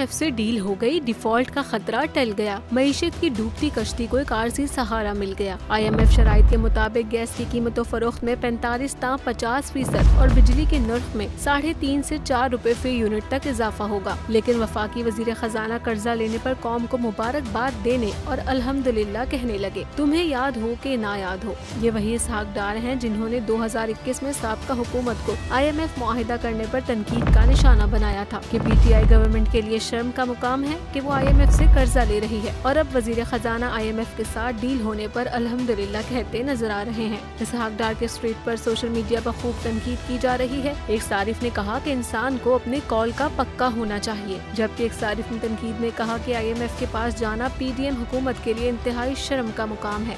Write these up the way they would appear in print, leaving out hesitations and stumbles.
IMF से deal हो गई, डिफॉल्ट का खतरा टल गया, मईशत की डूबती कश्ती को एक आर्जी सहारा मिल गया। IMF शराइत के मुताबिक गैस की कीमतों फरोख्त में 45 ता 50% और बिजली के नर्ख में 3.5 से 4 रुपए फी यूनिट तक इजाफा होगा। लेकिन वफाकी वजीर खजाना कर्जा लेने पर कौम को मुबारकबाद देने और अल्हम्दुलिल्लाह कहने लगे। तुम्हें याद हो कि ना याद हो, ये वही इसहाक डार हैं जिन्होंने 2021 में साबका हुकूमत को IMF मुआहिदा करने पर तनकीद का निशाना बनाया था कि PTI गवर्नमेंट के लिए शर्म का मुकाम है कि वो IMF से कर्जा ले रही है और अब वजीर खजाना IMF के साथ डील होने पर अल्हम्दुलिल्लाह कहते नजर आ रहे हैं। इसहाक डार के स्ट्रीट पर सोशल मीडिया पर खूब तनकीद की जा रही है। एक सारिफ ने कहा कि इंसान को अपने कॉल का पक्का होना चाहिए, जबकि एक सारिफ ने तनकीद में कहा कि IMF के पास जाना PDM हुकूमत के लिए इंतहाई शर्म का मुकाम है।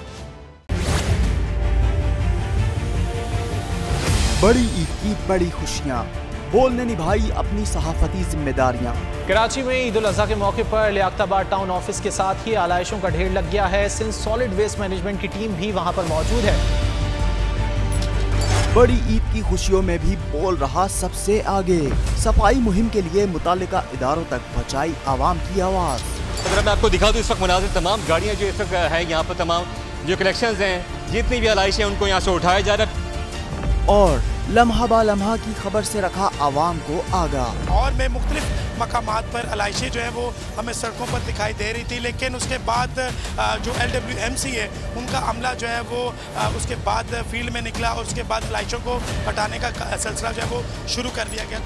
बड़ी ईद की बड़ी खुशियाँ, बोल ने निभाई अपनी सहाफती जिम्मेदारियाँ। कराची में ईद उल अज़हा के मौके पर लियाकताबाद टाउन ऑफिस के साथ ही आलाइशों का ढेर लग गया है। सिंध सॉलिड वेस्ट मैनेजमेंट की टीम भी वहां पर मौजूद है। बड़ी ईद की खुशियों में भी बोल रहा सबसे आगे, सफाई मुहिम के लिए मुतालिका इदारों तक पहुँचाई आवाम की आवाज़। अगर मैं आपको दिखा दूं इस वक्त मनाजिर, तमाम गाड़ियाँ जो इस वक्त है यहाँ पर, तमाम जो कलेक्शंस हैं, जितनी भी आलाइश हैं उनको यहाँ से उठाया जा रहा है और लम्हा बा लम्हा की खबर से रखा आवाम को आगाह। और में मुख्तलिफ मकामात पर आलाइशें जो है वो हमें सड़कों पर दिखाई दे रही थी, लेकिन उसके बाद जो LWMC है उनका अमला जो है वो उसके बाद फील्ड में निकला और उसके बाद आलाइशों को हटाने का सिलसिला जो है वो शुरू कर दिया गया।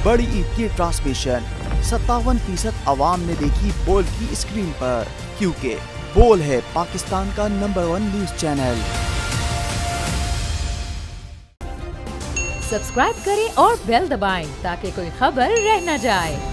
बड़ी ईद की ट्रांसमिशन 57% आवाम ने देखी बोल की स्क्रीन पर, क्योंकि बोल है पाकिस्तान का नंबर 1 न्यूज चैनल। सब्सक्राइब करें और बेल दबाएं ताकि कोई खबर रह न जाए।